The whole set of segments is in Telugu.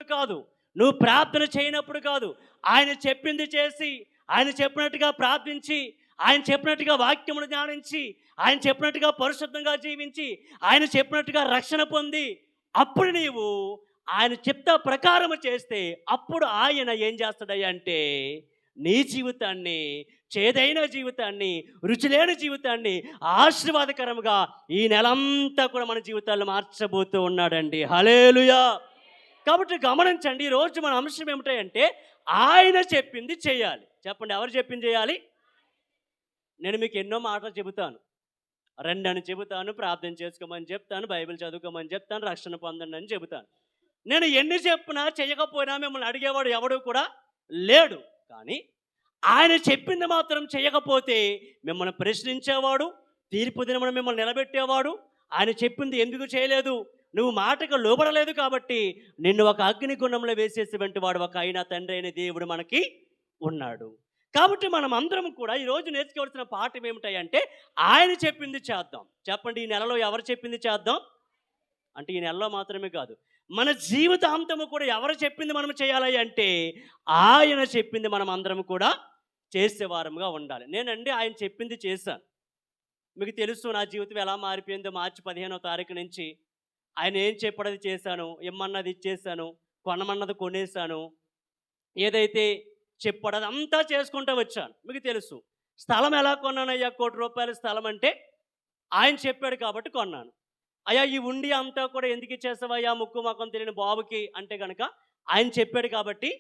కాదు, నువ్వు ప్రార్థన చేయనప్పుడు కాదు, ఆయన చెప్పింది చేసి, ఆయన చెప్పినట్టుగా ప్రార్థించి, ఆయన చెప్పినట్టుగా వాక్యమును ధ్యానించి, ఆయన చెప్పినట్టుగా పరిశుద్ధంగా జీవించి, ఆయన చెప్పినట్టుగా రక్షణ పొంది, అప్పుడు నీవు ఆయన చిత్త ప్రకారము చేస్తే, అప్పుడు ఆయన ఏం చేస్తాడయ్యా అంటే నీ జీవితాన్ని, చేదైన జీవితాన్ని, రుచిలేని జీవితాన్ని ఆశీర్వాదకరముగా ఈ నెలంతా కూడా మన జీవితాల్లో మార్చబోతూ ఉన్నాడండి. హల్లెలూయా. కాబట్టి గమనించండి, ఈరోజు మన అంశం ఏమిటంటే ఆయన చెప్పింది చేయాలి. చెప్పండి, ఎవరు చెప్పింది చేయాలి? నేను మీకు ఎన్నో మాటలు చెబుతాను. రండి అని చెబుతాను, ప్రార్థన చేసుకోమని చెప్తాను, బైబిల్ చదువుకోమని చెప్తాను, రక్షణ పొందండి అని చెబుతాను. నేను ఎన్ని చెప్పినా చేయకపోయినా మిమ్మల్ని అడిగేవాడు ఎవడు కూడా లేడు. కానీ ఆయన చెప్పింది మాత్రం చేయకపోతే మిమ్మల్ని ప్రశ్నించేవాడు, తీర్పు దినమున మిమ్మల్ని నిలబెట్టేవాడు. ఆయన చెప్పింది ఎందుకు చేయలేదు, నువ్వు మాటకు లోబడలేదు కాబట్టి నిన్ను ఒక అగ్నిగుండంలో వేసేసేటువంటి వాడు ఒక అయినా తండ్రి అయిన దేవుడు మనకి ఉన్నాడు. కాబట్టి మనం అందరం కూడా ఈరోజు నేర్చుకోవాల్సిన పాఠం ఏమిటంటే ఆయన చెప్పింది చేద్దాం. చెప్పండి, ఈ నెలలో ఎవరు చెప్పింది చేద్దాం అంటే ఈ నెలలో మాత్రమే కాదు, మన జీవితాంతము కూడా ఎవరు చెప్పింది మనం చేయాలి అంటే ఆయన చెప్పింది మనం అందరం కూడా చేసేవారముగా ఉండాలి. నేనండి ఆయన చెప్పింది చేశాను. మీకు తెలుసు నా జీవితం ఎలా మారిపోయిందో. మార్చి 15వ తారీఖు నుంచి ఆయన ఏం చెప్పడది చేశాను, ఇమ్మన్నది ఇచ్చేసాను, కొనమన్నది కొనేసాను, ఏదైతే చెప్పడది అంతా చేసుకుంటూ వచ్చాను. మీకు తెలుసు స్థలం ఎలా కొన్నానయ్యా, ₹1,00,00,000 స్థలం అంటే ఆయన చెప్పాడు కాబట్టి కొన్నాను. అయ్యా ఈ ఉండి అంతా కూడా ఎందుకు ఇచ్చేసావయ్యా ముక్కు మొఖం తెలియని బాబుకి అంటే కనుక ఆయన చెప్పాడు కాబట్టి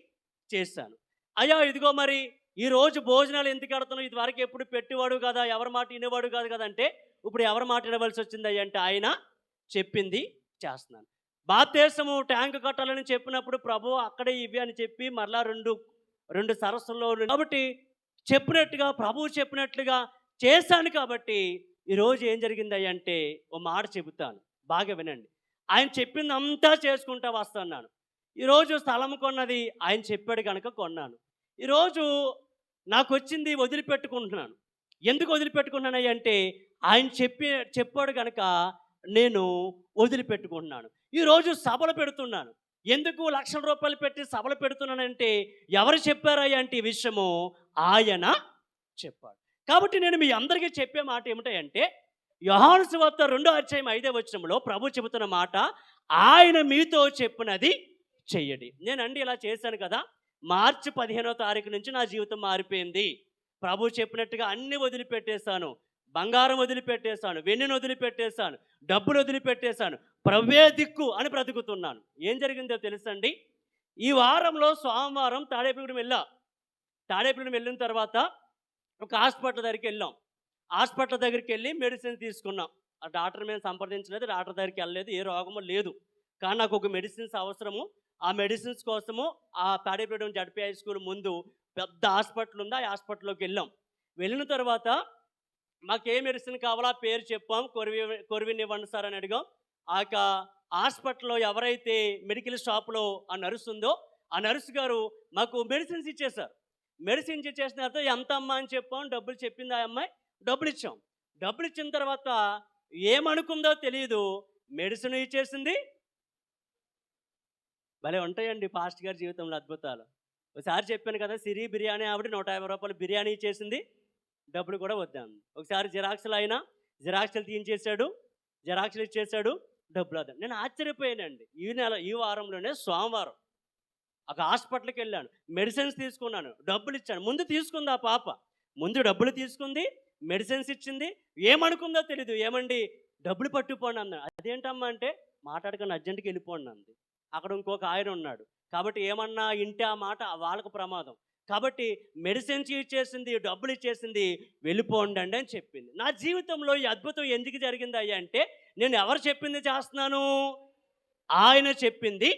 చేశాను. అయ్యా ఇదిగో మరి ఈరోజు భోజనాలు ఎందుకు పెడుతున్నావు, ఇది వరకు ఎప్పుడు పెట్టేవాడు కదా, ఎవరి మాట వినేవాడు కాదు కదా అంటే ఇప్పుడు ఎవరి మాట వినవలసి వచ్చింది అయ్యా అంటే ఆయన చెప్పింది చేస్తున్నాను. బాప్తిస్మము ట్యాంక్ కట్టాలని చెప్పినప్పుడు ప్రభు అక్కడే ఇవి అని చెప్పి మరలా రెండు సరస్సుల్లో కాబట్టి చెప్పినట్టుగా ప్రభువు చెప్పినట్లుగా చేశాను. కాబట్టి ఈరోజు ఏం జరిగింది అంటే ఓ మాట చెబుతాను, బాగా వినండి. ఆయన చెప్పింది అంతా చేసుకుంటా వస్తున్నాను. ఈరోజు స్థలం కొన్నది ఆయన చెప్పాడు కనుక కొన్నాను. ఈరోజు నాకు వచ్చింది వదిలిపెట్టుకుంటున్నాను. ఎందుకు వదిలిపెట్టుకున్నాను అంటే ఆయన చెప్పాడు కనుక నేను వదిలిపెట్టుకుంటున్నాను. ఈరోజు సభలు పెడుతున్నాను. ఎందుకు ₹1,00,000 పెట్టి సభలు పెడుతున్నానంటే ఎవరు చెప్పారయ్యా అంటే ఈ విషయము ఆయన చెప్పాడు. కాబట్టి నేను మీ అందరికీ చెప్పే మాట ఏమిటంటే యోహాను సువార్త 2:5 ప్రభు చెబుతున్న మాట, ఆయన మీతో చెప్పినది చెయ్యడి. నేనండి ఇలా చేశాను కదా, మార్చి 15వ తారీఖు నుంచి నా జీవితం మారిపోయింది. ప్రభు చెప్పినట్టుగా అన్ని వదిలిపెట్టేశాను. బంగారం వదిలిపెట్టేశాను, వెన్నెను వదిలిపెట్టేశాను, డబ్బులు వదిలిపెట్టేశాను, ప్రభువే దిక్కు అని బ్రతుకుతున్నాను. ఏం జరిగిందో తెలుసండి, ఈ వారంలో సోమవారం తాడేపల్లిగూడెం వెళ్ళిన తర్వాత ఒక హాస్పిటల్ దగ్గరికి వెళ్ళాం. హాస్పిటల్ దగ్గరికి వెళ్ళి మెడిసిన్ తీసుకున్నాం. ఆ డాక్టర్ మేము సంప్రదించలేదు, డాక్టర్ దగ్గరికి వెళ్ళలేదు, ఏ రోగము లేదు. కానీ నాకు ఒక మెడిసిన్స్ అవసరము. ఆ మెడిసిన్స్ కోసము ఆ తాడేపల్లిగూడెం జడ్పీ హై స్కూల్ ముందు పెద్ద హాస్పిటల్ ఉంది, ఆ హాస్పిటల్లోకి వెళ్ళాం. వెళ్ళిన తర్వాత మాకు ఏ మెడిసిన్ కావాలో ఆ పేరు చెప్పాం. కొరివిన్ ఇవ్వండి సార్ అని అడిగాం. ఆ యొక్క హాస్పిటల్లో ఎవరైతే మెడికల్ షాప్లో ఆ నర్సు ఉందో ఆ నర్సు గారు మాకు మెడిసిన్స్ ఇచ్చేశారు. మెడిసిన్స్ ఇచ్చేసిన తర్వాత ఎంత అమ్మా అని చెప్పాం. డబ్బులు చెప్పింది ఆ అమ్మాయి, డబ్బులు ఇచ్చాం. డబ్బులు ఇచ్చిన తర్వాత ఏమనుకుందో తెలియదు, మెడిసిన్ ఇచ్చేసింది. భలే ఉంటాయండి పాస్ట్ గారి జీవితంలో అద్భుతాలు. ఒకసారి చెప్పాను కదా, సిరి బిర్యానీ ఆవిడ ₹150 బిర్యానీ ఇచ్చేసింది, డబ్బులు కూడా వద్దాం. ఒకసారి జిరాక్సులు తీయించేశాడు, జిరాక్సులు ఇచ్చేసాడు, డబ్బులు వద్దాం. నేను ఆశ్చర్యపోయానండి. ఈ వారంలోనే సోమవారం ఒక హాస్పిటల్కి వెళ్ళాను, మెడిసిన్స్ తీసుకున్నాను, డబ్బులు ఇచ్చాను. ముందు తీసుకుంది ఆ పాప, ముందు డబ్బులు తీసుకుంది, మెడిసిన్స్ ఇచ్చింది. ఏమనుకుందో తెలీదు, ఏమండి డబ్బులు పట్టుకుపోండి అన్నాడు. అదేంటమ్మా అంటే మాట్లాడకుండా అర్జెంటుకి వెళ్ళిపోండి అంది. అక్కడ ఇంకొక ఆయన ఉన్నాడు కాబట్టి ఏమన్నా ఇంటే ఆ మాట వాళ్ళకు ప్రమాదం. కాబట్టి మెడిసిన్స్ ఇచ్చేసింది, డబ్బులు ఇచ్చేసింది, వెళ్ళిపోండి అని చెప్పింది. నా జీవితంలో ఈ అద్భుతం ఎందుకు జరిగింది అయ్యా అంటే నేను ఎవరు చెప్పింది చేస్తున్నాను, ఆయన చెప్పింది.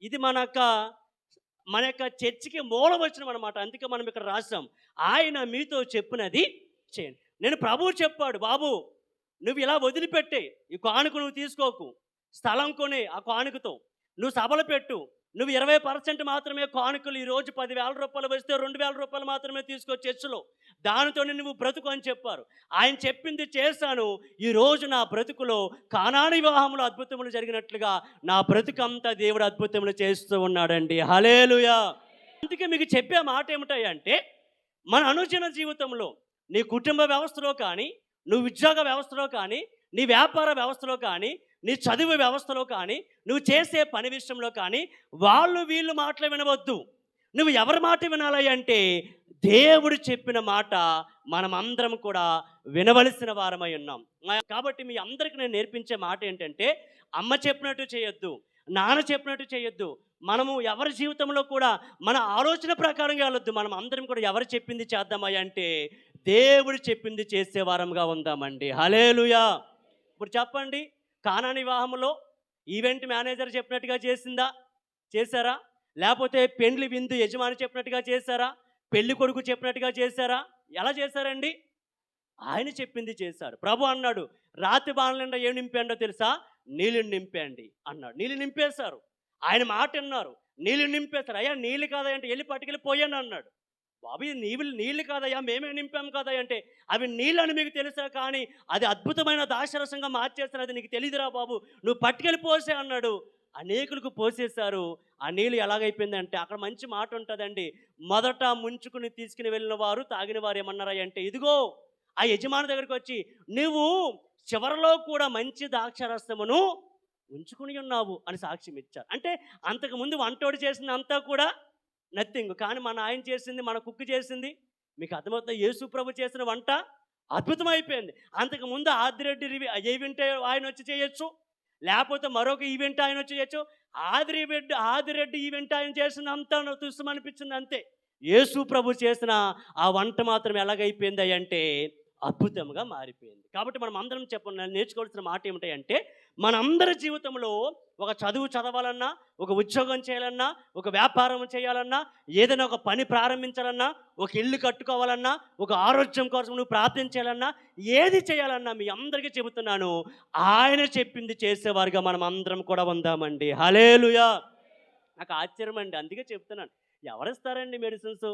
ఇది మన యొక్క చర్చికి మూలవచనం అనమాట. అందుకే మనం ఇక్కడ రాసాం, ఆయన మీతో చెప్పినది చేయండి. నేను ప్రభువు చెప్పాడు, బాబు నువ్వు ఇలా వదిలిపెట్టే, ఈ కానుక నువ్వు తీసుకోకు, స్థలం కొని ఆ కానుకతో నువ్వు సభలు పెట్టు, నువ్వు 20% మాత్రమే కానుకలు ఈరోజు రూ. 10,000 వస్తే రూ. 2,000 మాత్రమే తీసుకో చర్చిలో, దానితోనే నువ్వు బ్రతుకు అని చెప్పారు. ఆయన చెప్పింది చేశాను. ఈరోజు నా బ్రతుకులో కానాని వివాహంలో అద్భుతములు జరిగినట్లుగా నా బ్రతుకంతా దేవుడు అద్భుతములు చేస్తూ ఉన్నాడండి. హల్లెలూయా. అందుకే మీకు చెప్పే మాట ఏమిటంటే, మన అనుదిన జీవితంలో నీ కుటుంబ వ్యవస్థలో కానీ, నువ్వు ఉద్యోగ వ్యవస్థలో కానీ, నీ వ్యాపార వ్యవస్థలో కానీ, నీ చదువు వ్యవస్థలో కానీ, నువ్వు చేసే పని విషయంలో కానీ వాళ్ళు వీళ్ళు మాటలు వినవద్దు. నువ్వు ఎవరి మాట వినాలి అంటే దేవుడు చెప్పిన మాట మనమందరం కూడా వినవలసిన వారమై ఉన్నాం. కాబట్టి మీ అందరికీ నేను నేర్పించే మాట ఏంటంటే, అమ్మ చెప్పినట్టు చేయొద్దు, నాన్న చెప్పినట్టు చేయొద్దు. మనము ఎవరి జీవితంలో కూడా మన ఆలోచన ప్రకారంగా వెళ్ళొద్దు. మనం అందరం కూడా ఎవరు చెప్పింది చేద్దామయ్యా అంటే దేవుడు చెప్పింది చేసే వారంగా ఉందామండి. హల్లెలూయా. ఇప్పుడు చెప్పండి, కానాని వివాహంలో ఈవెంట్ మేనేజర్ చెప్పినట్టుగా చేశారా? లేకపోతే పెండ్లి విందు యజమాని చెప్పినట్టుగా చేశారా? పెళ్లి కొడుకు చెప్పినట్టుగా చేశారా? ఎలా చేశారండి? ఆయన చెప్పింది చేశాడు. ప్రభు అన్నాడు, రాతి బాణల నిండా ఏం నింపాడో తెలుసా? నీళ్ళు నింపండి అన్నాడు. నీళ్ళు నింపేశారు. ఆయన మాట విన్నారు, నీళ్ళు నింపేశారు. అయ్యా నీళ్ళు కాదా అంటే వెళ్ళి పట్టుకెళ్ళిపోయాను అన్నాడు. బాబు ఇది నీళ్ళు కాదయ్యా, మేమే నింపాము కదా అంటే, అవి నీళ్ళని మీకు తెలుసా, కానీ అది అద్భుతమైన దాశరసంగా మార్చేస్తారు, అది నీకు తెలియదురా బాబు, నువ్వు పట్టుకెళ్ళి పోసే అన్నాడు. అనేకులకు పోసేశారు. ఆ నీళ్ళు ఎలాగైపోయిందంటే, అక్కడ మంచి మాట ఉంటుందండి, మొదట ముంచుకుని తీసుకుని వెళ్ళిన వారు తాగిన వారు ఏమన్నారా అంటే, ఇదిగో ఆ యజమాని దగ్గరికి వచ్చి, నువ్వు చివరిలో కూడా మంచి ద్రాక్షరసమును ఉంచుకుని ఉన్నావు అని సాక్ష్యం ఇచ్చారు. అంటే అంతకుముందు వంటోడు చేసింది అంతా కూడా నథింగ్, కానీ మన ఆయన చేసింది, మన కుక్కు చేసింది, మీకు అర్థమవుతుంది. యేసు ప్రభు చేసిన వంట అద్భుతమైపోయింది. అంతకుముందు ఆదిరెడ్డి ఈవెంట్ ఆయన వచ్చి చేయొచ్చు, లేకపోతే మరొక ఈవెంట్ ఆయన వచ్చి చేయొచ్చు. ఆదిరెడ్డి ఈవెంట్ ఆయన చేసిన అంతా తుస్సమనిపించింది అంతే. యేసు ప్రభు చేసిన ఆ వంట మాత్రం ఎలాగైపోయింది అంటే అద్భుతంగా మారిపోయింది. కాబట్టి మనం అందరం నేర్చుకోవాల్సిన మాట ఏమిటంటే, మనందరి జీవితంలో ఒక చదువు చదవాలన్నా, ఒక ఉద్యోగం చేయాలన్నా, ఒక వ్యాపారం చేయాలన్నా, ఏదైనా ఒక పని ప్రారంభించాలన్నా, ఒక ఇల్లు కట్టుకోవాలన్నా, ఒక ఆరోగ్యం కోసం నువ్వు ప్రార్థించాలన్నా, ఏది చేయాలన్నా మీ అందరికీ చెబుతున్నాను, ఆయన చెప్పింది చేసేవారుగా మనం అందరం కూడా ఉందామండి. హల్లెలూయా. నాకు ఆశ్చర్యం అండి, అందుకే చెప్తున్నాను, ఎవరిస్తారండి మెడిసిన్స్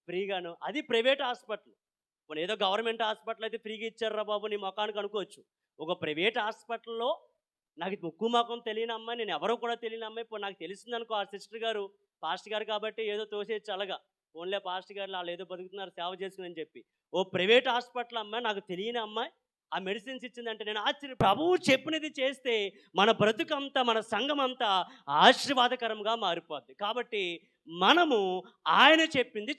ఫ్రీగాను? అది ప్రైవేట్ హాస్పిటల్. మనం ఏదో గవర్నమెంట్ హాస్పిటల్ అయితే ఫ్రీగా ఇచ్చారా బాబు నీ మొఖానికి అనుకోవచ్చు. ఒక ప్రైవేట్ హాస్పిటల్లో నాకు ముక్కు మొఖం తెలియని అమ్మాయి, నేను ఎవరో కూడా తెలియని అమ్మాయి, ఇప్పుడు నాకు తెలిసింది అనుకో, ఆ సిస్టర్ గారు పాస్టర్ గారు కాబట్టి ఏదో తోసేయచ్చు అలాగా, ఓన్లే పాస్టర్ గారు వాళ్ళు ఏదో బతుకుతున్నారు సేవ చేసుకుని అని చెప్పి. ఓ ప్రైవేట్ హాస్పిటల్ అమ్మాయి, నాకు తెలియని అమ్మాయి ఆ మెడిసిన్స్ ఇచ్చిందంటే నేను ఆశ్చర్య. ప్రభువు చెప్పినది చేస్తే మన బ్రతుకంతా, మన సంఘం అంతా ఆశీర్వాదకరంగా మారిపోద్ది. కాబట్టి మనము ఆయన చెప్పింది